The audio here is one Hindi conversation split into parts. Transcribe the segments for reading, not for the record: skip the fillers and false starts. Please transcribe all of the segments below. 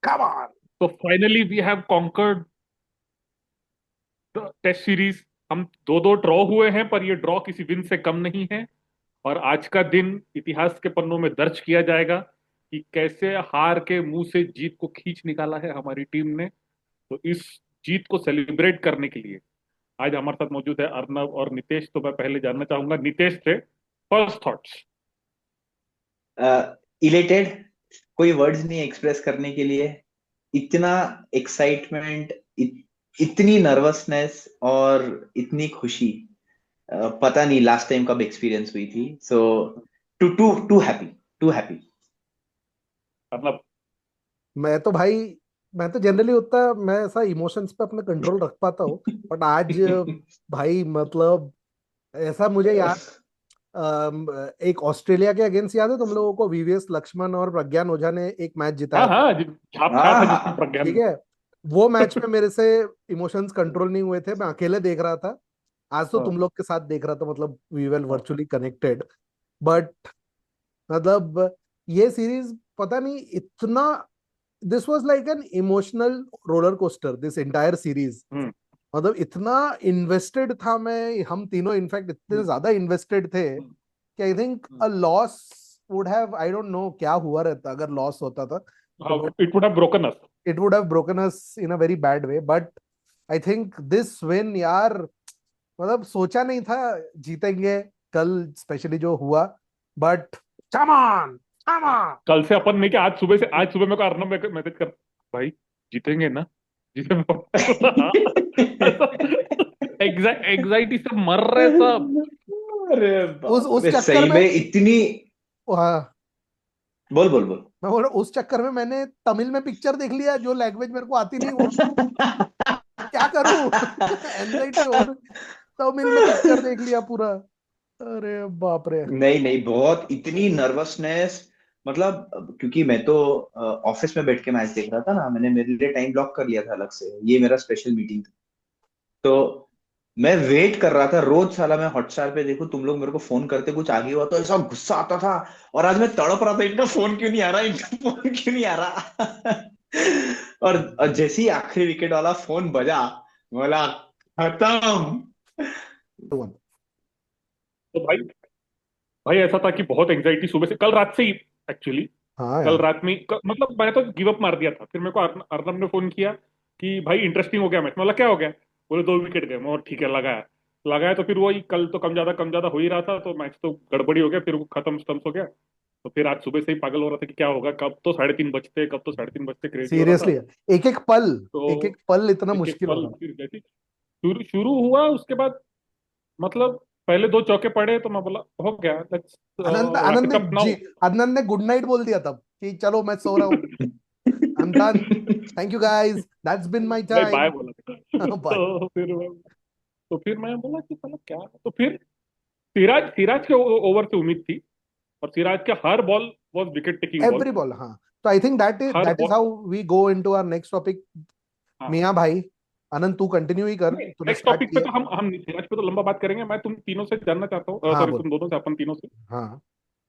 कम ऑन। तो finally we have conquered test series. हम दो दो ड्रॉ हुए हैं, पर ये ड्रॉ किसी विन से कम नहीं है। और आज का दिन इतिहास के पन्नों में दर्ज किया जाएगा कि कैसे हार के मुंह से जीत को खींच निकाला है हमारी टीम ने। तो इस जीत को सेलिब्रेट करने के लिए आज हमारे साथ मौजूद है अर्नव और नितेश। तो मैं पहले जानना चाहूंगा नितेश से फर्स्ट थॉट्स। इलेटेड, कोई वर्ड्स नहीं एक्सप्रेस करने के लिए। इतना एक्साइटमेंट, इतनी नर्वसनेस और इतनी खुशी पता नहीं लास्ट टाइम कब एक्सपीरियंस हुई थी। So too too too happy, too happy. Arnav. मैं तो भाई, मैं तो जनरली उतना मैं ऐसा इमोशंस पे अपना कंट्रोल रख पाता हूँ, बट आज भाई मतलब ऐसा मुझे याद, एक ऑस्ट्रेलिया के अगेंस्ट याद है तुम लोगों को, वीवीएस लक्ष्मण और प्रज्ञान ओझा ने एक मैच हाँ जिताया था। हाँ, छाप खाया था जिसमें प्रज्ञान ठीक ने। है, वो मैच में मेरे से इमोशंस कंट्रोल नहीं हुए थे, मैं अकेले देख रहा था। आज तो तुम हाँ लोग के साथ देख रहा था, मतलब वी वेल हाँ वर्चुअली कनेक्टेड। बट मतलब ये सीरीज पता नहीं इतना, this was like an emotional roller coaster this entire series. Hmm मतलब इतना इन्वेस्टेड था मैं, हम तीनों इनफैक्ट इतने हम्म ज्यादा इन्वेस्टेड थे हम्म कि I think a loss would have, I don't know क्या हुआ रहता अगर लॉस होता था, हाँ, but it would have broken us. it would have broken us in a very bad way. But I think this win यार, मतलब सोचा नहीं था जीतेंगे कल, स्पेशली जो हुआ। But come on, come on. कल से अपन ने क्या, आज सुबह मेरे को अर्नब मैसेज कर, भाई जीतेंगे ना, जीते। एग्जाइटी से मर रहे सब। अरे बाप उस रे, चक्कर सही में, तो में इतनी। हाँ, हम्म। बोल बोल बोल। मैं बोल रहा हूँ, उस चक्कर में मैंने तमिल में पिक्चर देख लिया, जो लैंग्वेज मेरे को आती नहीं वो। क्या करूं? एंजाइटी हो रही, तमिल में पिक्चर देख लिया पूरा। अरे बाप रे। तो नहीं नहीं, बहुत इतनी नर्वसनेस। मतलब क्योंकि मैं तो ऑफिस में बैठ के मैच देख रहा था ना, मैंने मेरे लिए टाइम ब्लॉक कर लिया था अलग से, ये मेरा स्पेशल मीटिंग था। तो मैं वेट कर रहा था रोज, साला मैं हॉटस्टार पे देखूं, तुम लोग मेरे को फोन करते कुछ आगे हुआ तो ऐसा गुस्सा आता था। और आज मैं तड़प रहा था, इनका फोन क्यों नहीं आ रहा, इनका फोन क्यों नहीं आ रहा। और जैसे ही आखिरी विकेट वाला फोन बजा, बोला खत्म। भाई, भाई ऐसा था कि बहुत एंजाइटी सुबह से, कल रात से ही एक्चुअली। हाँ कल यार। रात में मतलब मैं तो गिव अप मार दिया था। फिर मेरे को अर्नब ने फोन किया कि भाई इंटरेस्टिंग हो गया मैच। मतलब क्या हो गया? बोले 2 विकेट गए। मैं और ठीक है, लगाया। लगाया तो फिर वही, कल तो कम ज्यादा हो ही रहा था, तो मैच तो गड़बड़ी हो गया, फिर वो खत्म स्टम्स हो गया। तो फिर आज सुबह से ही पागल हो रहा था कि क्या होगा, कब तो 3:30 बजते, कब तो 3:30 बजते, क्रेजी हो रहा था। सीरियसली, एक एक पल, एक तो एक पल इतना एक एक मुश्किल हो पल रहा। फिर जैसे शुरू शुरू हुआ, उसके बाद मतलब पहले 2 चौके पड़े तो मैं बोला हो गया, let's Anand, wrap it up ji, now. Anand ने गुड नाइट बोल दिया तब कि चलो मैं सो रहा हूँ, I am done, thank you guys, that's bin my नहीं, टाइम। बाय बोला था। बाय। तो फिर मैं बोला कि चलो क्या, तो फिर सिराज सिराज के ओवर से उम्मीद थी। और सिराज के हर ball was wicket taking ball. Every ball, हाँ। तो आई थिंक हर that is ball. How we go into our next topic. हाँ। मियां भाई, आनंद तू कंटिन्यू ही कर, तूने नेक्स्ट स्टार्ट टॉपिक पे किया। तो हम सिराज पे तो लंबा बात करेंगे। मैं तुम तीनों से जानना चाहता हूँ, हाँ सॉरी बोल। तुम दोनों से, अपन तीनों से हाँ।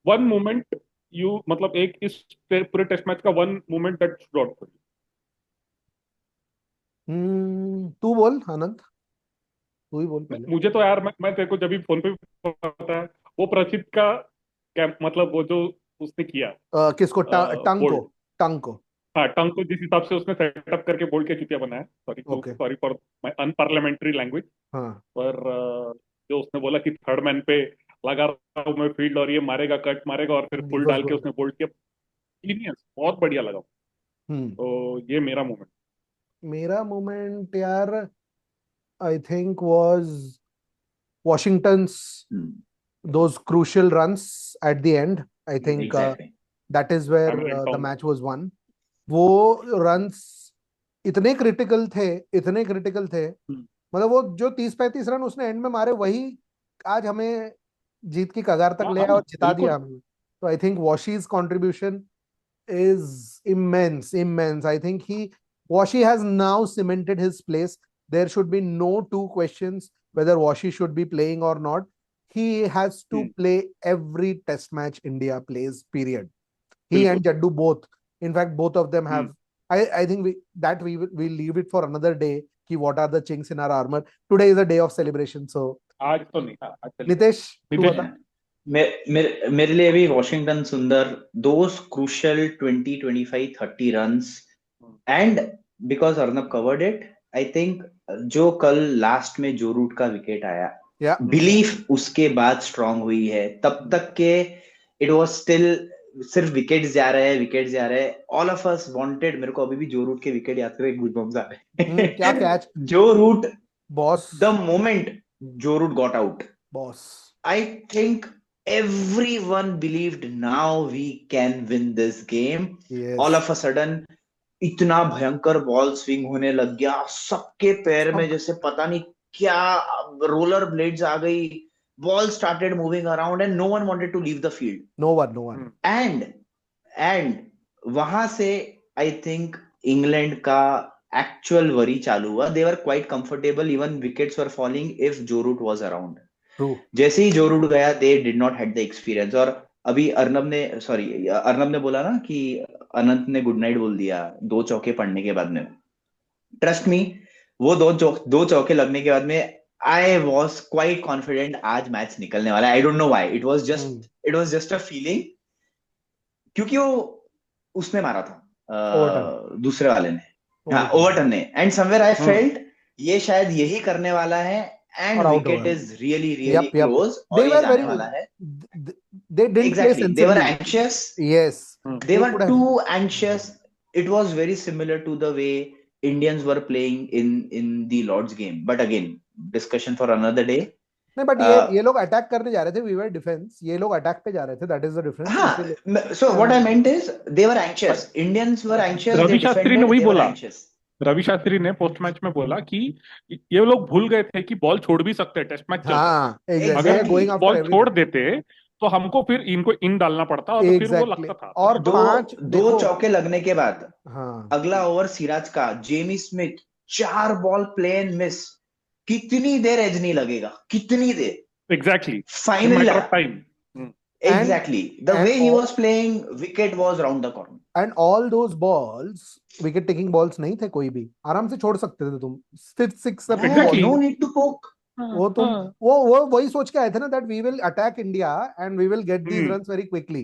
वन मोमेंट, यू मतलब एक इस पूरे टेस्ट मैच का one moment that stood out for तू बोल आनंद, तू ही बोल यू। पहले। मुझे तो यार, मैं तेरे को जब भी फोन पे पता है, वो प्रसिद्ध का क्या मतलब, वो जो उसने किया किसको, टंग को, बोल्ड। टंग को। हाँ, टंग को जिस हिसाब से उसने सेटअप करके बोल्ड के चुतिया बनाया, okay. Sorry for my unparliamentary language. हाँ। पर जो उसने बोला कि थर्ड मैन पे लगा रहा हूं मैं फील्ड, और ये मारेगा, कट मारेगा, और फिर इट फुल वाज डाल के गुड। उसने बोल्ड किया। जीनियस, बहुत बढ़िया लगा। हम्म। तो ये मेरा मोमेंट। मेरा मोमेंट यार, I think was Washington's those crucial runs at the end. I think exactly. that is where Hamilton the tong. match was won. वो runs इतने क्रिटिकल थे, इतने क्रिटिकल थे, मतलब वो जो 30-35 रन उसने एंड में मारे, वही आज हमें जीत की कगार तक हाँ ले हाँ, आया और जिता दिया बिल्कुल। हमें। तो I think Washi's contribution is immense, immense. I think Washi has now cemented his place. There should be no two questions whether Washi should be playing or not. He has to play every test match India plays, period. He and बिल्कुल। Jaddu both. In fact, both of them have. I think we leave it for another day. कि what are the chinks in our armor? Today is a day of celebration. So आज तो नहीं था, आज चलिए। नितेश तू नितेश, बता। मेरे लिए भी Washington Sundar, those crucial 20 25 30 runs, and because Arnab covered it, I think जो कल लास्ट में जो रूट का विकेट आया, या बिलीफ उसके बाद स्ट्रांग हुई है। तब तक के इट वाज स्टिल सिर्फ विकेट्स जा रहे हैं, विकेट्स जा रहे हैं। ऑल ऑफ अस वांटेड, मेरे को अभी भी जो रूट के विकेट याद करे, गूजबम्स आ रहे क्या catch Joe Root, boss, the moment Joe Root got out, boss. I think everyone believed now we can win this game. Yes. All of a sudden इतना भयंकर बॉल स्विंग होने लग गया, सबके पैर में जैसे पता नहीं क्या रोलर ब्लेड्स आ गई, ball started moving around and no one wanted to leave the field. No one. And वहां से आई थिंक इंग्लैंड का एक्चुअल वरी चालू हुआ। They were quite comfortable, even wickets were falling if Joe Root was around. True. जैसे ही जो रूट गया, they did not had the experience. और अभी अर्नब ने बोला ना कि अनंत ने गुड नाइट बोल दिया 2 चौके पड़ने के बाद में। ट्रस्ट मी, वो दो चौके लगने के बाद में आई वॉज क्वाइट कॉन्फिडेंट आज मैच निकलने वाला है। I don't know why, it was just a feeling, क्योंकि वो उसने मारा था दूसरे वाले ने, हाँ ओवरटन ने, एंड समवेयर आई फेल्ट ये शायद यही करने वाला है, and और out wicket हुआ। is really Yep. close, They और ये were जाने very, वाला है। they didn't play Exactly, they were sensibly. anxious, Yes. they were too anxious. It was very similar to the way Indians were playing in the Lord's game, but again discussion for another day. नहीं, बट ये लोग अटैक करने जा रहे थे, we were defense, ये लोग अटैक पे जा रहे थे, that is the difference. हाँ, so what I meant is they were anxious, Indians were anxious, Ravi they Shastri ने defended, वही they were बोला। anxious. रवि शास्त्री ने पोस्ट मैच में बोला कि ये लोग भूल गए थे कि बॉल छोड़ भी सकते हैं, टेस्ट मैच चल रहा है। हाँ, exactly. अगर They're going after ball everything. छोड़ देते तो हमको फिर इनको इन डालना पड़ता, और तो फिर वो Exactly. लगता था। और दो चौके लगने के बाद हाँ, अगला ओवर सिराज का, Jamie Smith 4 ball plain miss, कितनी देर एज नहीं लगेगा, कितनी देर। Exactly, finally time. exactly the way he was playing, wicket was round the corner, and all those balls, wicket taking balls नहीं थे, कोई भी आराम से छोड़ सकते थे तुम, 5 6 Exactly. no need to poke. वो तुम वो वही सोच के आए थे ना, that we will attack India and we will get these runs very quickly,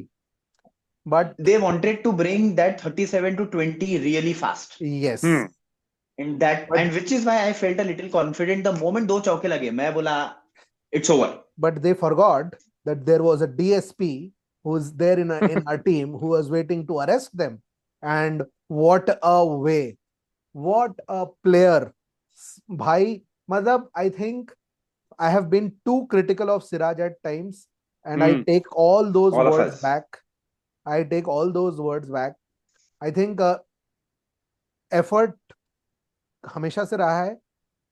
but they wanted to bring that 37 to 20 really fast. yes. And which is why I felt a little confident the moment 2 चौके लगे, मैं बोला it's over. But they forgot that there was a DSP who's there in our team who was waiting to arrest them. And what a way, what a player. Bhai, Madhab, I think I have been too critical of Siraj at times, and I take all those words back. I take all those words back. I think effort हमेशा से रहा है।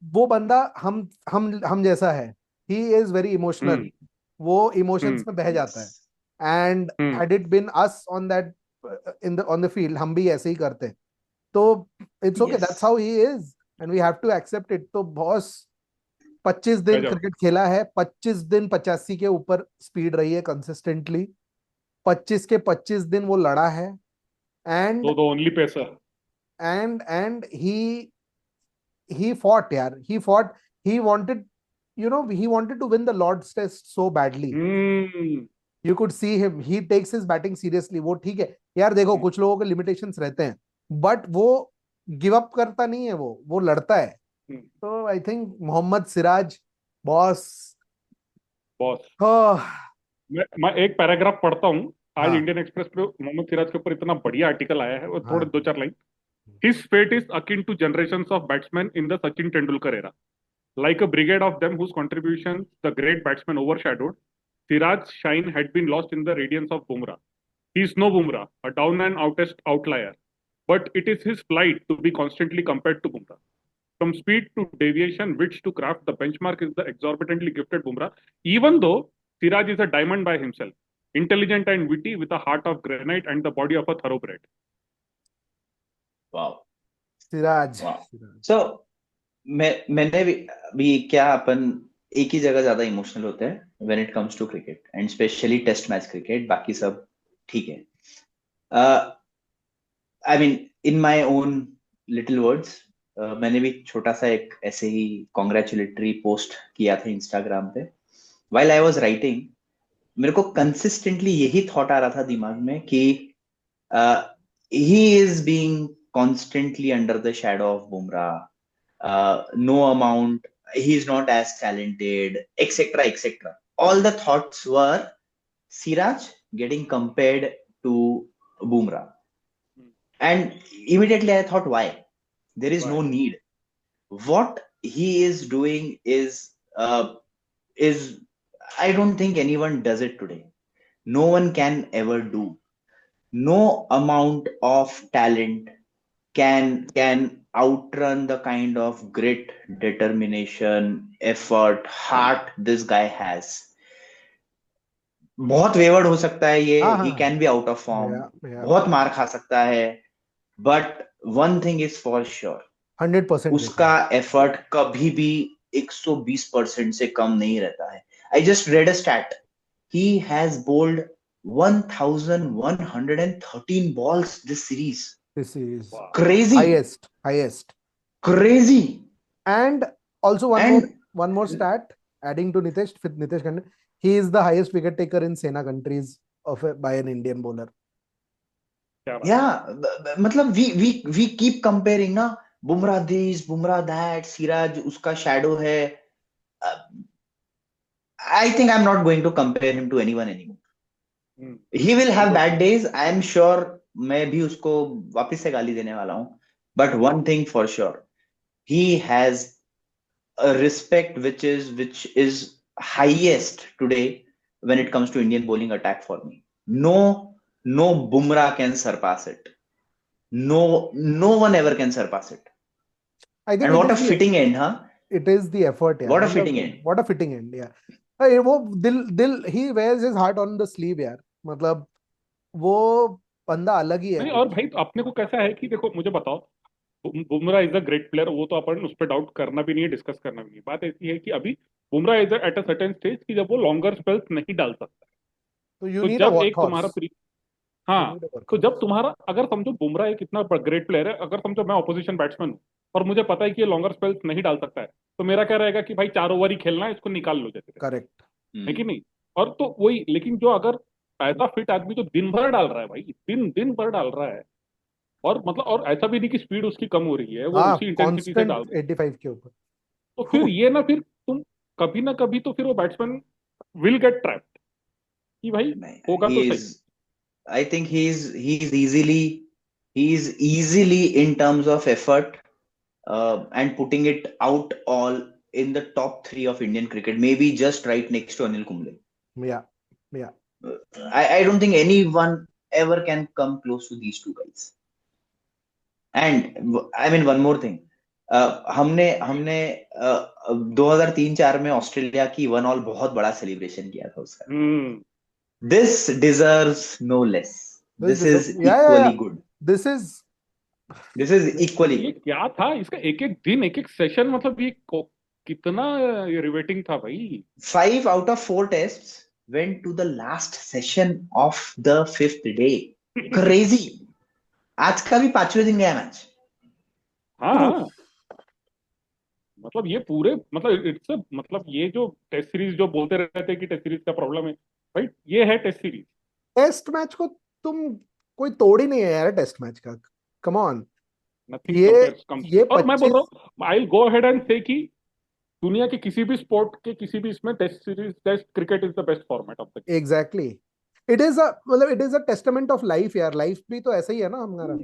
वो बंदा हम जैसा है। He is very emotional. वो emotions में बह जाता है. And had it been us on that on the field, हम भी ऐसे ही करते. तो it's okay. That's how he is, and we have to accept it. तो बॉस 25 दिन क्रिकेट खेला है, 25 दिन 85 के ऊपर स्पीड रही है कंसिस्टेंटली, 25 के 25 दिन वो लड़ा है, and the only pacer, and he fought, यार, he wanted, he wanted to win the Lord's Test so badly. You could see him, he takes his batting seriously. वो ठीक है यार, देखो कुछ लोगों के लिमिटेशंस रहते हैं, बट वो गिव अप करता नहीं है, वो लड़ता है. तो I think Mohammed Siraj boss. मैं एक पैराग्राफ पढ़ता हूँ आज इंडियन एक्सप्रेस पे, मोहम्मद सिराज के ऊपर इतना बढ़िया आर्टिकल आया है, वो थोड़े 2-4 line. His fate is akin to generations of batsmen in the Sachin Tendulkar era. Like a brigade of them whose contributions the great batsman overshadowed, Siraj's shine had been lost in the radiance of Bumrah. He is no Bumrah, a down and outest outlier, but it is his plight to be constantly compared to Bumrah. From speed to deviation, wits to craft, the benchmark is the exorbitantly gifted Bumrah, even though Siraj is a diamond by himself, intelligent and witty with a heart of granite and the body of a thoroughbred. Wow. Siraj. So मैंने भी क्या, अपन एक ही जगह ज्यादा इमोशनल होते हैं when it comes to cricket and especially test match cricket, बाकी सब ठीक है. I mean in my own little words, मैंने भी छोटा सा एक ऐसे ही कॉन्ग्रेचुलेटरी पोस्ट किया था इंस्टाग्राम पे. व्हाइल आई वाज राइटिंग, मेरे को कंसिस्टेंटली यही थॉट आ रहा था दिमाग में कि he is being constantly under the shadow of Bumrah. No amount, he is not as talented, etc., etc. All the thoughts were Siraj getting compared to Bumrah. And immediately I thought, why? There is no need. What he is doing is I don't think anyone does it today. No one can ever do. No amount of talent can outrun the kind of grit, determination, effort, heart this guy has. बहुत वेवर्ड हो सकता है ये, हाँ he हाँ can be out of form, या बहुत मार खा सकता है, but one thing is for sure, 100% उसका एफर्ट कभी भी 120% से कम नहीं रहता है. I just read a stat. He has bowled 1113 balls this series. this is Crazy, highest. crazy. And also one And more stat adding to Nitesh Khanna, he is the highest wicket taker in Sena countries by an Indian bowler. yeah, मतलब we keep comparing ना, बुमराह this, बुमराह that, सिराज उसका shadow है. I think I'm not going to compare him to anyone anymore. He will have bad days, I am sure. मैं भी उसको वापस से गाली देने वाला हूँ. But one thing for sure, he has a respect which is highest today when it comes to Indian bowling attack for me. No Bumrah can surpass it. No one ever can surpass it. I think And what a fitting end, huh? It is the effort, यार. What a fitting end. What a fitting end, yeah. वो दिल he wears his heart on the sleeve, यार. मतलब वो बंदा अलग ही है नहीं, कुछ. और भाई अपने को कैसा है कि देखो, मुझे बताओ, Bumrah is a great player, वो तो अपन उस पर डाउट करना भी नहीं है, डिस्कस करना भी नहीं. बात ऐसी है कि अभी Bumrah is at a certain stage कि जब वो लॉन्गर स्पेल्स नहीं डाल सकता. तो you तो need a जब एक तुम्हारा workhorse. You हाँ, need a तो workhorse. जब तुम्हारा, अगर समझो बुमराह एक इतना ग्रेट प्लेयर है, अगर समझो मैं ऑपोजिशन बैट्समैन हूँ और मुझे पता है कि ये लॉन्गर स्पेल्स नहीं डाल सकता है, तो मेरा क्या रहेगा कि भाई 4 ओवर ही खेलना है, इसको निकाल लो जैसे, Correct. है कि नहीं. और तो वही, लेकिन जो अगर ऐसा फिट आदमी जो दिन भर डाल रहा है भाई, दिन दिन भर डाल रहा है, और मतलब और ऐसा भी नहीं कि स्पीड उसकी कम हो रही है, वो हाँ, उसी इंटेंसिटी से डाल constant रहा है, 85 के ऊपर. तो फिर ये ना, फिर तुम कभी ना कभी तो फिर वो बैट्समैन विल गेट ट्रैप्ड कि भाई होगा तो सही. I think he's easily in terms of effort, and putting it out all in the top 3 of Indian cricket, maybe just right next to Anil Kumble. Yeah. I don't think anyone ever can come close to these two guys. And I mean one more thing, हमने हमने 2003-4 में ऑस्ट्रेलिया की 1 ऑल बहुत बड़ा सेलिब्रेशन किया था उसका. This deserves no less. This is equally good. This is equally ये good. क्या था इसका, एक एक दिन एक एक सेशन, मतलब ये कितना रिवेटिंग था भाई. 5 out of 4 tests went to the last session of the 5th day. Crazy. आज का भी 5वें दिन गया मैच. हाँ, मतलब ये पूरे, मतलब इट्स, मतलब ये जो टेस्ट सीरीज जो बोलते रहते हैं कि टेस्ट सीरीज का प्रॉब्लम है, भाई ये है टेस्ट सीरीज. टेस्ट मैच को तुम कोई तोड़ ही नहीं है यार टेस्ट मैच का. Come on. नथिंग ये कंपेयर्स कम्स. ये और मैं बोल 25 रहा हूँ, I will go ahead and से कि दुनिया के किसी भी स्पोर्ट के किसी भी इसमें test series, test cricket is the best format of the game. Exactly. It is a testament of life यार. लाइफ भी तो ऐसा ही है ना हमारा.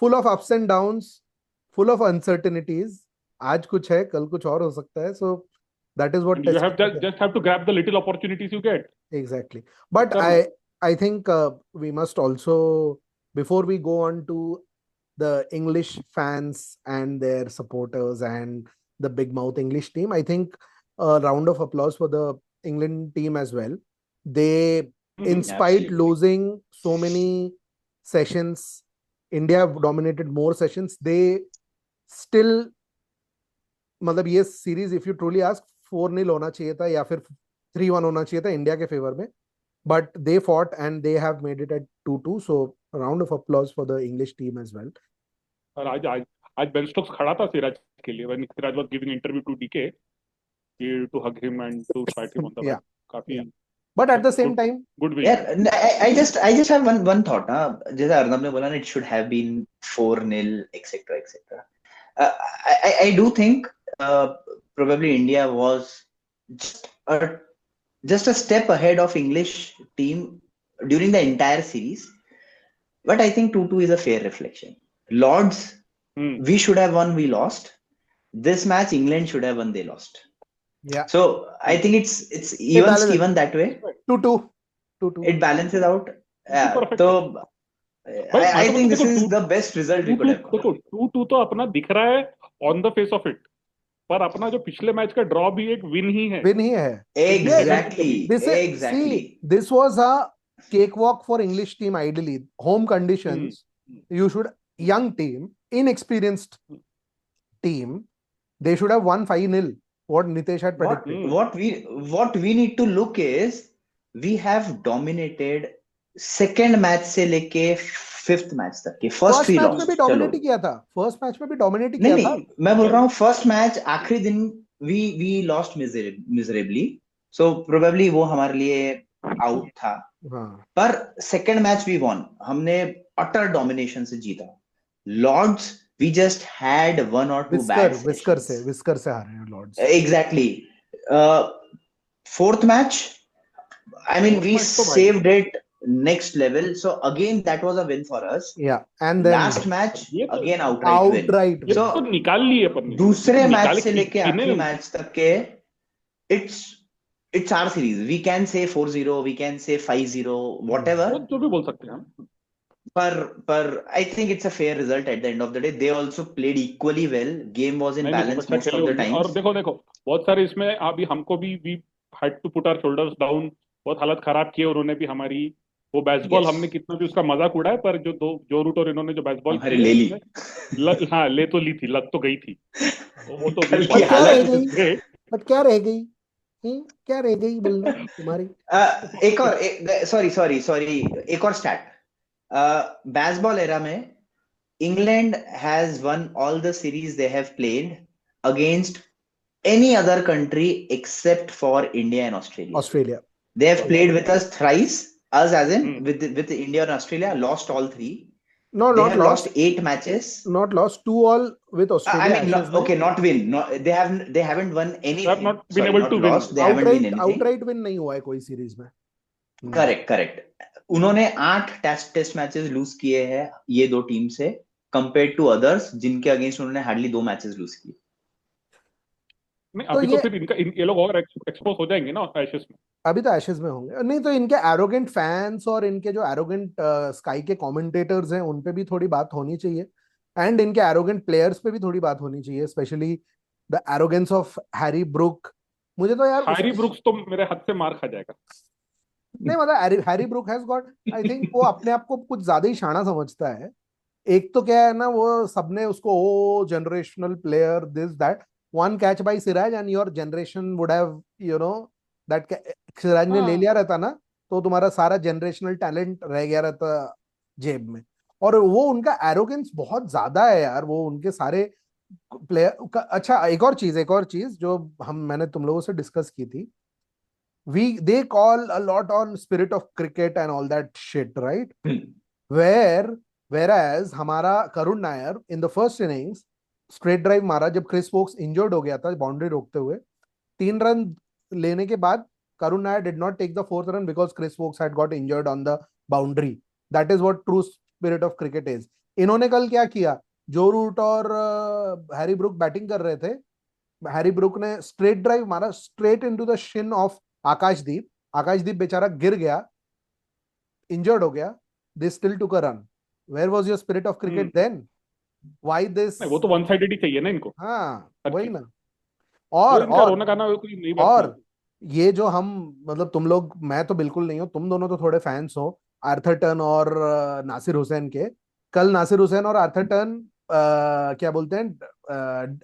Full of ups and downs, full of uncertainties. आज कुछ है, कल कुछ और हो सकता है. So that is what You have test. just have to grab the little opportunities you get. Exactly. But I think we must also, before we go on to the English fans and their supporters and the big mouth English team, I think a round of applause for the England team as well. They, in spite Absolutely. losing so many sessions, India dominated more sessions. They still, मतलब ये series if you truly ask 4-0 होना चाहिए था या फिर 3-1 होना चाहिए था इंडिया के फेवर में, but they fought and they have made it at 2-2. So a round of applause for the English team as well. और आज बेन स्टोक्स खड़ा था सिराज के लिए, when Siraj was giving interview to DK, to hug him and to pat him on the back. Yeah, काफी but at the same good time, good will. यार I just have one thought ना, जैसे अर्नब ने बोला ना, it should have been 4-0 etc etc. I do think probably India was just a just a step ahead of English team during the entire series, but I think 2-2 is a fair reflection. Lords, we should have won, we lost. This match England should have won, they lost. yeah, So I think it's even balances. Steven that way. 2-2. 2-2. It balances out. Yeah. perfect. So भाई I मैं तो think this देखो is the best result we could have got. देखो 2-2 तो अपना दिख रहा है on the face of it, पर अपना जो पिछले मैच का ड्रॉ भी एक विन ही है. Win ही है. Exactly. This is, Exactly. see, this was a cakewalk for English team. Ideally, home conditions. You should, young team, inexperienced team, they should have won 5-0. What Nitesh had predicted. What we need to look is we have dominated second match से लेके fifth match तक के first we match lost. में भी dominate ही किया था. First match में भी dominate ही नहीं किया था. नहीं, मैं बोल रहा हूँ first match आखिरी दिन we lost miserably. So probably वो हमारे लिए out था. हाँ. पर second match we won. हमने utter domination से जीता. Lords, we just had one or two bad sessions. Whisker से हारे हैं Lords. Exactly. Fourth match, I mean, we saved it next level. So again, that was a win for us. Yeah, and then last match again outright win. ये तो निकाल लिए अपन ने. दूसरे मैच से लेके आखिरी मैच तक के it's our series. We can say 4-0, we can say 5-0, whatever. जो भी बोल सकते हैं हम. पर I think it's a fair result at the end of the day. They also played equally well. Game was in balance most of the time. और देखो बहुत सारे इसमें अभी हमको भी we had to put our shoulders down. बहुत हालत खराब की है उन्होंने भी हमारी. वो बेसबॉल हमने कितना भी उसका मजाक उड़ाया, पर जो रूट और इन्होंने जो बेसबॉल ले ली. हाँ ले तो ली थी, लग तो गई थी. वो तो बट क्या रह गई? क्या रह गई बोलना तुम्हारी? एक और सॉरी एक और स्टैट. बेसबॉल एरा में England has won all the series they have played against any other country except for India and Australia. They have played with us thrice, us as in with India and Australia, lost all three. No, they not have lost 8 matches. Not lost 2-2 with Australia. I mean, okay, not win. No, they haven't won anything. They have not been able to win. They haven't won anything. Outright win नहीं हुआ है कोई सीरीज में. Correct. उन्होंने 8 टेस्ट मैचेस लूज किए हैं ये दो टीम से, कंपेयर्ड टू अदर्स जिनके अगेंस्ट उन्होंने हार्डली 2 मैचेस लूज किए. अभी तो फिर ये लोग और एक्सपोज हो जाएंगे ना एशेस में. अभी तो एशेस में होंगे. नहीं तो इनके एरोगेंट फैंस और इनके जो एरोगेंट स्काई के कमेंटेटर्स हैं उन पे भी थोड़ी बात होनी चाहिए, एंड इनके एरोगेंट प्लेयर्स पे भी थोड़ी बात होनी चाहिए, specially the arrogance of Harry Brook. मुझे तो यार हैरी ब्रुक्स तो मेरे हाथ से मार खा जाएगा. नहीं मतलब Harry Brook has got, I think वो अपने आप को कुछ ज्यादा ही शाना समझता है. एक तो क्या है ना, वो सबने उसको oh generational player this that, one catch by Siraj and your generation would have you know that. Siraj ने ले लिया रहता ना तो तुम्हारा सारा जनरेशनल टैलेंट रह गया रहता जेब में. और वो उनका एरोगेंस बहुत ज्यादा है यार, वो उनके सारे प्लेयर. अच्छा एक और चीज जो मैंने तुम लोगों से डिस्कस की थी, they call a lot on spirit of cricket and all that shit, right? Whereas हमारा Karun Nair in the first innings straight drive मारा जब क्रिस वोक्स इंजर्ड हो गया था बाउंड्री रोकते हुए. 3 रन लेने के बाद Karun Nair did not take the 4th run because Chris Wokes had got injured on the boundary. That is what true spirit of cricket is. इन्होंने कल क्या किया, जो रूट और हैरी ब्रुक बैटिंग कर रहे थे, हैरी ब्रुक ने स्ट्रेट ड्राइव मारा straight into the shin of Akashdeep बेचारा गिर गया, इंजर्ड हो गया. They still took a run. Where was your spirit of cricket then? Why this? वो तो वन साइडेड ही चाहिए ना इनको. हाँ वही ना. और ये जो हम मतलब तुम लोग, मैं तो बिल्कुल नहीं हूँ, तुम दोनों तो थोड़े फैंस हो आर्थर टर्न और नासिर हुसैन के. कल नासिर हुसैन और आर्थर टर्न क्या बोलते हैं,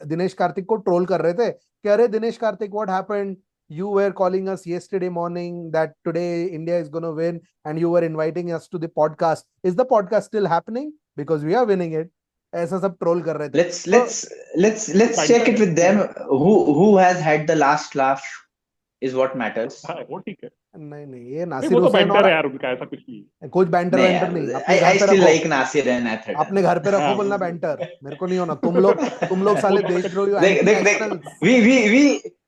दिनेश कार्तिक को ट्रोल कर रहे थे कि अरे Dinesh Karthik what happened, you were calling us yesterday morning that today India is going to win and you were inviting us to the podcast. Is the podcast still happening? Because we are winning it. ऐसा सब ट्रोल कर रहे थे। let's तो let's let's check banter it है। with them. Who has had the last laugh is what matters. हाँ वो ठीक है, नहीं नहीं, ये नहीं नासिर वो तो हुसैन बैंटर और है यार उनका, ऐसा कुछ नहीं कुछ बैंटर नहीं वैंटर यार, नहीं, I अपने घर I पे still रखो, like Nasir and अपने Atherton. घर पे है। रखो हाँ बोलना वो बैंटर, मेरे को नहीं होना। तुम लोग वो साले दोनों देश का द्रोही, एंटी देख nationals.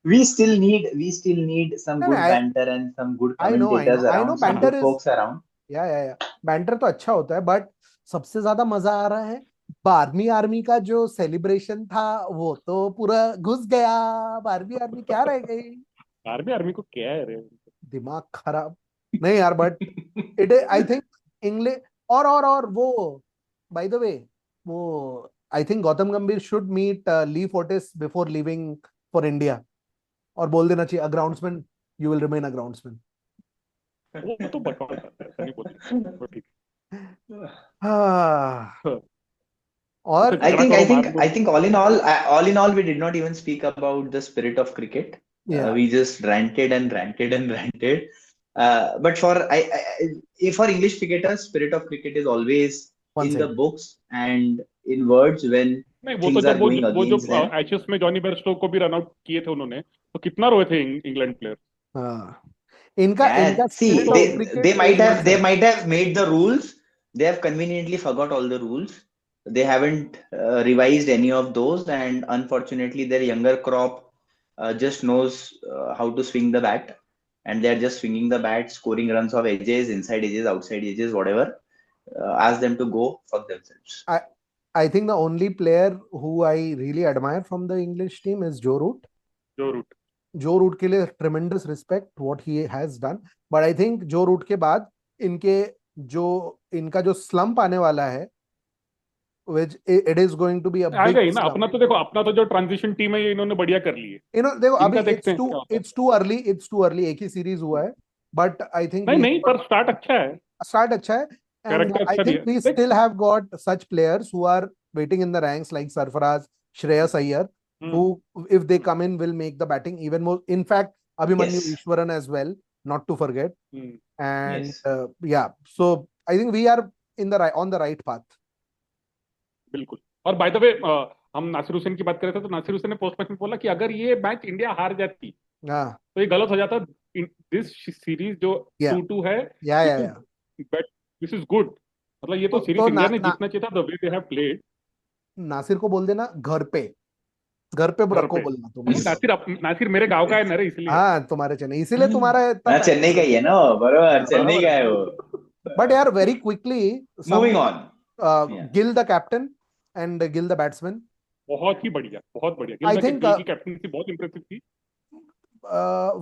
we still need some नहीं good नहीं, banter and some good I know I know commentators I know around, some banter good is, folks around. या बैंटर तो अच्छा होता है, बट सबसे ज्यादा मजा आ रहा है बारहवीं आर्मी का जो सेलिब्रेशन था, वो तो पूरा घुस गया। बारहवीं आर्मी क्या रह गई, आर्मी, आर्मी को क्या है रे। दिमाग खराब। नहीं यार, but it I think English, और वो, बाय द वे, वो आई think Gautam Gambhir should meet Lee Fortis before leaving for India, और बोल देना चाहिए, a groundsman, you will remain a groundsman. वो तो बकवास है, ऐसा नहीं बोल सकते, वो ठीक हाँ, है। और उसे झगड़ा करो, मार लो। I think all in all, we did not even speak about the spirit of cricket. या We just ranted and ranted and ranted. But for English cricketers, spirit of cricket is always one in the side. books and in words when नहीं वो तो things जब are going वो जो against them. एशेस में जॉनी बेयरस्टो को भी रन आउट किए थे उन्होंने, तो कितना रोए थे इंग्लैंड प्लेयर। हाँ, इनका Yeah, इनका see, स्पिरिट तो of they cricket is one they side. might have made the rules. They have conveniently forgot all the rules. They haven't revised any of those, and unfortunately, their younger crop just knows how to swing the bat, and they're just swinging the bat, scoring runs of edges, inside edges, outside edges, whatever. Ask them to go fuck themselves. I think the only player who I really admire from the English team is Joe Root. जो रूट, जो रूट के लिए ट्रेमेंडस respect what he has done, but I think जो रूट के बाद इनके जो इनका जो स्लंप आने वाला है, which it is going to be a आएगा big ही ना। slump. अपना तो देखो, अपना तो जो ट्रांजिशन टीम है ये इन्होंने बढ़िया कर ली है। देखो अभी इनका देखते हैं क्या होता है। it's too early, एक ही सीरीज हुआ है, बट आई थिंक नहीं वी नहीं, पर स्टार्ट अच्छा है, स्टार्ट अच्छा है, एंड कैरेक्टर आई अच्छा दिया थिंक वी देख। Still have got such players who are waiting in the ranks like Sarfaraz, Shreyas Iyer, who if they come in will make the batting even more. In fact, Abhimanyu Yes, Ishwaran as well, not to forget. And yes. yeah, so I think we are in the on the right path. बिल्कुल। और बाय द वे, हम नासिर हुसैन की बात कर रहे थे, तो नासिर हुसैन ने पोस्ट मैच में बोला कि अगर ये मैच इंडिया हार जाती हाँ, तो ये गलत हो जाता। दिस सीरीज जो yeah, 2-2 है, yeah. This is good. मतलब ये तो सीरीज तो इंडिया ने जीतना चाहिए था, the way they have played. Nasir को बोल देना घर पे घर रखो पे बोलना तुम नहीं, उसको। नासिर मेरे गांव का है ना रे, इसलिए। हाँ, तुम्हारे चेन्नई, इसीलिए तुम्हारा इतना हाँ, चेन्नई का पैसा। ही है ना, बराबर हाँ, चेन्नई बराबर का है। है वो. बट यार very quickly Moving someone, on. Yeah. Gill the captain and Gill the batsman, बहुत ही बढ़िया, बहुत बढ़िया। आई थिंक गिल की कैप्टनसी बहुत इंप्रेसिव थी।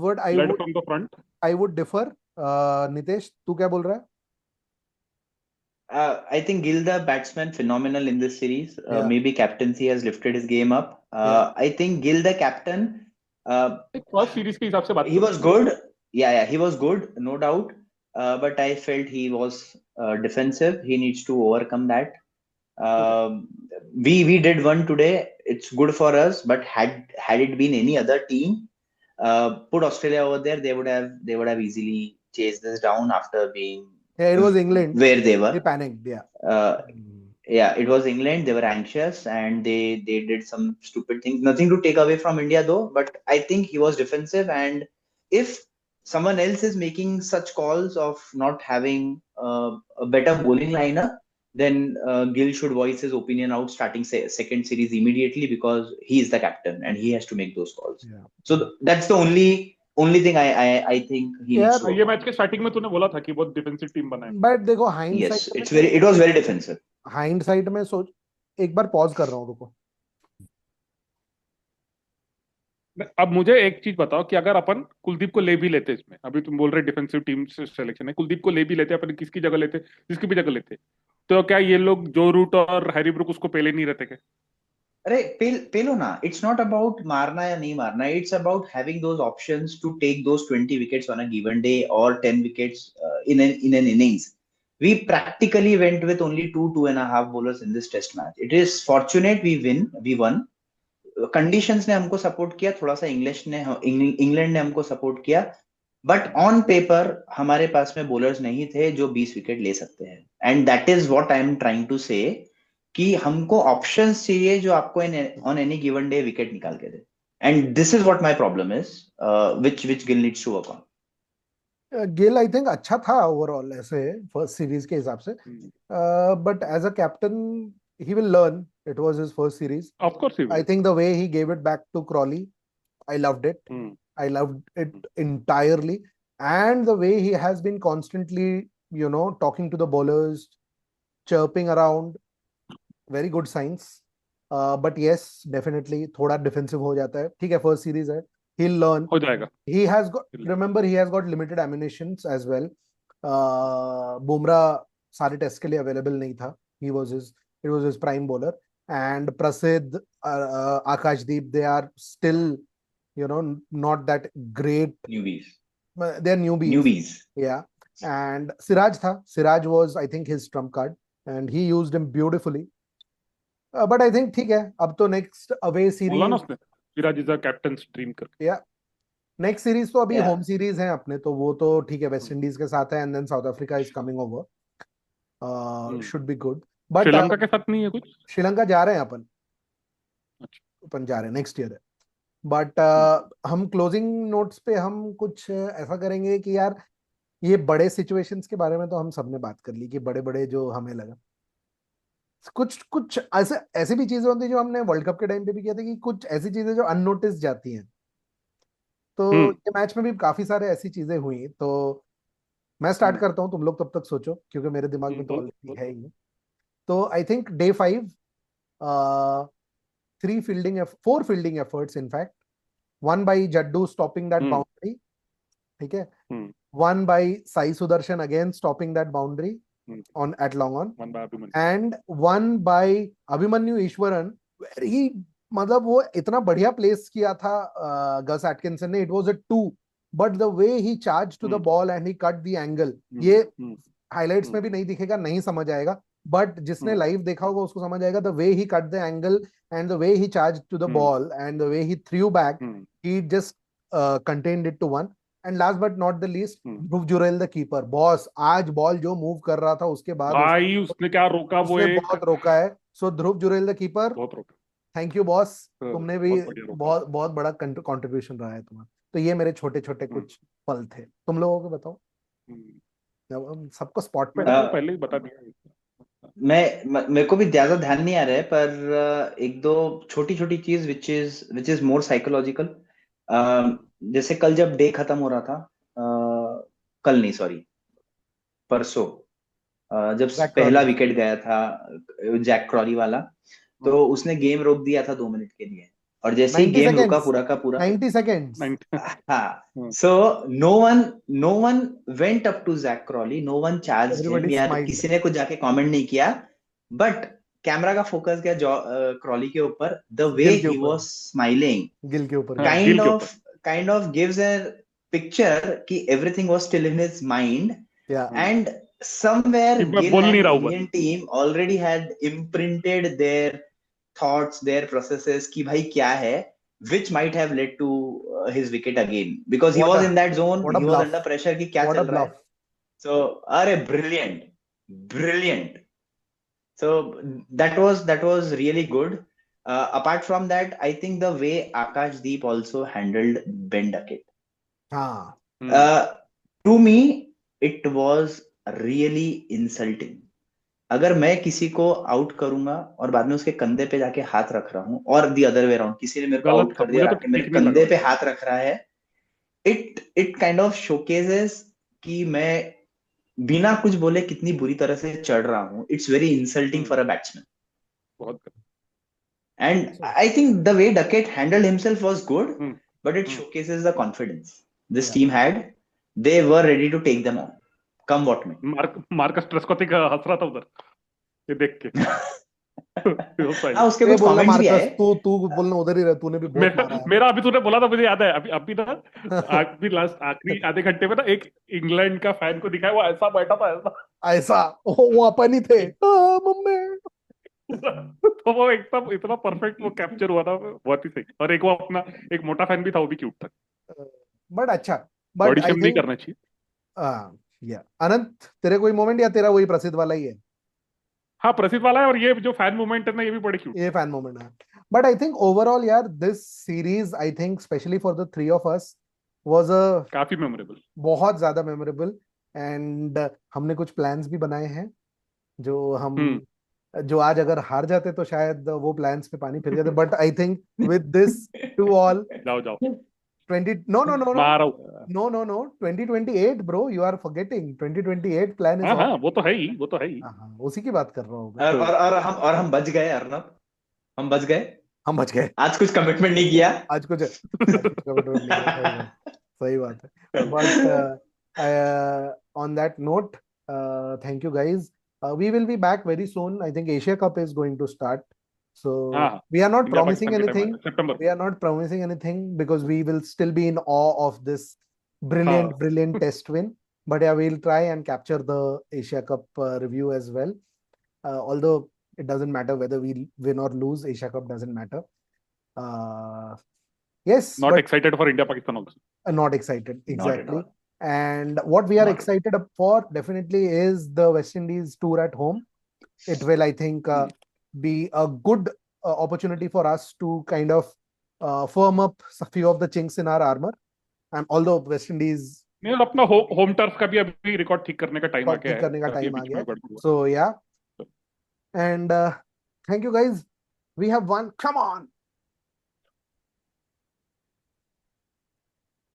Word led from the front. I would differ. Nitesh, तू क्या बोल रहा है? I think Gill, the batsman, phenomenal in this series. Yeah, Maybe captaincy has lifted his game up. yeah. I think Gill, the captain, first series के हिसाब से बात he करो। was good. Yeah, he was good, no doubt. But I felt he was defensive. He needs to overcome that. Um, we did one today. It's good for us. But had it been any other team, put Australia over there, they would have easily chased this down after being Yeah, it was England. where they They were. panicked. Yeah. Uh, yeah, it was England. They were anxious and they did some stupid things. Nothing to take away from India though, but I think he was defensive. And if someone else is making such calls of not having a better bowling lineup, then Gill should voice his opinion out starting second series immediately because he is the captain and he has to make those calls. Yeah. So that's the only thing I think he needs to Yeah, ये work मैच on. के स्टार्टिंग में तूने बोला था कि बहुत डिफेंसिव टीम बनाए। बट देखो Yes, it was very defensive. Hindsight में सोच, एक बार पॉज कर रहा हूँ, रुको। अब मुझे एक चीज बताओ कि अगर अपन कुलदीप को ले भी लेते, इसमें अभी तुम बोल रहे डिफेंसिव टीम से सिलेक्शन है, कुलदीप को ले भी लेते, अपन किसकी जगह लेते, जिसकी भी जगह लेते, तो क्या ये लोग जो रूट और हैरी ब्रुक उसको पहले नहीं रहते क्या? अरे पेलो ना, इट्स नॉट अबाउट मारना या नहीं मारना, it's about having those options to take those 20 wickets on a given day और 10 wickets in an innings. We practically went with only 2.5 bowlers in this test match. It is fortunate we won. Conditions ने हमको सपोर्ट किया, थोड़ा सा इंग्लैंड ने हमको सपोर्ट किया, बट ऑन पेपर हमारे पास में बॉलर्स नहीं थे जो 20 विकेट ले सकते हैं. And that is what I am trying to say कि हमको ऑप्शंस चाहिए जो आपको on any given day wicket निकाल के दे, and this is what my problem is, which Gill needs to work on. Gill I think अच्छा था ओवरऑल ऐसे फर्स्ट सीरीज के हिसाब से, but as a captain he will learn. It was his first series. Of course he I will. think the way he gave it back to Crawley, I loved it. I loved it entirely. And the way he has been constantly, talking to the bowlers, chirping around, very good signs. But yes, definitely थोड़ा defensive हो जाता है. ठीक है, first series है. He'll learn. हो जाएगा. Remember, he has got limited ammunitions as well. Bumrah सारे टेस्ट के लिए अवेलेबल नहीं था. It was his prime bowler. And Prasidh, Akashdeep, they are still, not that great. Newbies. They're newbies. Yeah. And Siraj was, I think, his trump card, and he used him beautifully. But I think ठीक है, अब तो next away बोला ना series. उसने, Siraj is a captain dream करके. Yeah. नेक्स्ट सीरीज तो अभी Yeah. होम सीरीज है अपने, तो वो तो ठीक है, वेस्ट इंडीज के साथ है, and then South Africa is coming over. Should be good. But Sri Lanka के साथ नहीं है कुछ. श्रीलंका जा रहे हैं अपन. अच्छा. अपन जा रहे हैं, नेक्स्ट ईयर है. बट हम क्लोजिंग नोट्स पे हम कुछ ऐसा करेंगे कि यार ये बड़े सिचुएशंस के बारे में तो हम सबने बात कर ली कि बड़े बड़े जो हमें लगा, कुछ कुछ ऐसे भी चीजें होती है जो हमने वर्ल्ड कप के टाइम पे भी किया था, कि कुछ ऐसी चीजें जो अननोटिस जाती हैं. तो ये मैच में भी काफी सारे ऐसी चीजें हुई. तो मैं स्टार्ट करता हूँ, तुम लोग तब तक सोचो, क्योंकि मेरे दिमाग में तो ऑलरेडी है ही. तो I think day 5, 4 fielding efforts in fact. One by Jaddu stopping that boundary. ठीक है. One by Sai Sudarshan again stopping that boundary at long on. One by Abhimanyu. And one by Abhimanyu Ishwaran, where he, मतलब वो इतना बढ़िया प्लेस किया था गस एटकिंसन ने. It was a 2, but the way he charge to the ball and he cut the angle, ये हाइलाइट्स में भी नहीं दिखेगा, नहीं समझ आएगा, बट जिसने लाइव देखा होगा उसको समझ आएगा. The way he cut the angle and the way he charged to the ball and the way he threw back, he just contained it to 1. And last but not the least, Dhruv Jurel the keeper. Boss, आज बॉल जो मूव कर रहा था उसके बाद भाई उसने क्या रोका, वो उसने बहुत रोका है. सो ध्रुव जुरेल द कीपर, बहुत रोका. थैंक यू बॉस, तुमने भी बहुत बढ़िया रोका. बहुत बड़ा कंट्रीब्यूशन रहा है तुम्हारा. तो ये मेरे छोटे छोटे कुछ पल थे. तुम लोगों को बताओ, सबको स्पॉट पे पहले ही बता दिया. मेरे को भी ज्यादा ध्यान नहीं आ रहा है, पर एक दो छोटी छोटी चीज विच इज मोर साइकोलॉजिकल. जैसे कल जब डे खत्म हो रहा था, कल नहीं सॉरी परसों, जब पहला विकेट गया था जैक क्रॉली वाला, तो उसने गेम रोक दिया था 2 मिनट के लिए, और जैसे ही गेम रुका पूरा का पूरा 90 seconds. हाँ, so no one went up to Zach Crawley, no one charged him, यार किसी ने कुछ जाके कमेंट नहीं किया, बट कैमरा का फोकस गया क्रॉली के ऊपर. The way he was smiling, Gill के ऊपर, kind of gives a picture कि everything was still in his mind. And somewhere Gill and Indian team already had imprinted their thoughts, their processes कि भाई क्या है, which might have led to his wicket again, because he was in that zone, he was under pressure कि क्या चल रहा है. So अरे brilliant. So that was really good. Apart from that, I think the way Akashdeep also handled Ben Duckett, to me it was really insulting. अगर मैं किसी को आउट करूंगा और बाद में उसके कंधे पे जाके हाथ रख रहा हूं, और दी अदर वे अराउंड, किसी ने मेरे को आउट कर दिया, तो मेरे कंधे पे हाथ रख रहा है, इट काइंड ऑफ शोकेसेस कि मैं बिना कुछ बोले कितनी बुरी तरह से चढ़ रहा हूं. It's very insulting for a batsman. And I think the way Duckett handled himself was good, but it showcases the confidence this team had. They were ready to take them on come what में. मार्कस ट्रेस्कोथी का हंस रहा था उधर ये देख के. हाँ, उसके कुछ कमेंट्स भी आए. तू बोलना उधर ही रह, तूने भी बहुत मारा है. मेरा अभी तूने बोला था, मुझे याद है, अभी ना अभी लास्ट आखिरी आधे घंटे में ना एक इंग्लैंड का फैन को दिखाया, वो ऐसा बैठा था, ऐसा वो अपन ही थे मम्मी. तो वो एकदम इतना परफेक्ट वो कैप्चर हुआ था, बहुत ही सही. और एक वो अपना एक मोटा फैन भी था, वो भी क्यूट था. बट अच्छा, बॉडी शेम नहीं करना चाहिए. अनंत, तेरे कोई मोमेंट या तेरा वही प्रसिद्ध वाला ही है? हाँ प्रसिद्ध वाला है, और ये जो फैन मूवमेंट है ना, ये भी बड़े क्यूट। ये फैन मोमेंट है. But I think overall, यार, this series, I think, especially for the three of us, was a काफी मेमोरेबल। बहुत ज्यादा मेमोरेबल. एंड हमने कुछ प्लान्स भी बनाए हैं हम्म। जो आज अगर हार जाते तो शायद वो प्लान्स पे पानी फिर जाते. But I think with this two all जाओ जाओ, 20, no, no, no, no, मारो। no, no, no, 2028, bro, you are forgetting. 2028 plan is हाँ हाँ, on. वो तो है ही, वो तो है ही। हाँ, उसी की बात कर रहा हूँ मैं. और हम बच गए अर्नब, हम बच गए। हम बच गए. आज कुछ कमिटमेंट नहीं किया। आज कुछ कमिटमेंट नहीं है. सही बात है. But on that note, thank you guys. We will be back very soon. I think Asia Cup is going to start. So हाँ हाँ, we are not India promising Pakistan के टाइम anything. सितंबर। We are not promising anything because we will still be in awe of this brilliant, हाँ, brilliant test win. But yeah, we'll try and capture the Asia Cup review as well. Although it doesn't matter whether we win or lose, Asia Cup doesn't matter. Yes, not but excited for India Pakistan also. not excited. Not at Exactly. all. And what we are Not at all. excited for definitely is the West Indies tour at home. It will, I think, be a good opportunity for us to kind of firm up a few of the chinks in our armor. And although West Indies नहीं, अपना होम टर्फ का भी अभी रिकॉर्ड ठीक करने का टाइम आ गया ठीक है, करने का काफी टाइम आ बीच गया में है. गड़बड़ हुआ। So yeah, and thank you guys. We have won. Come on.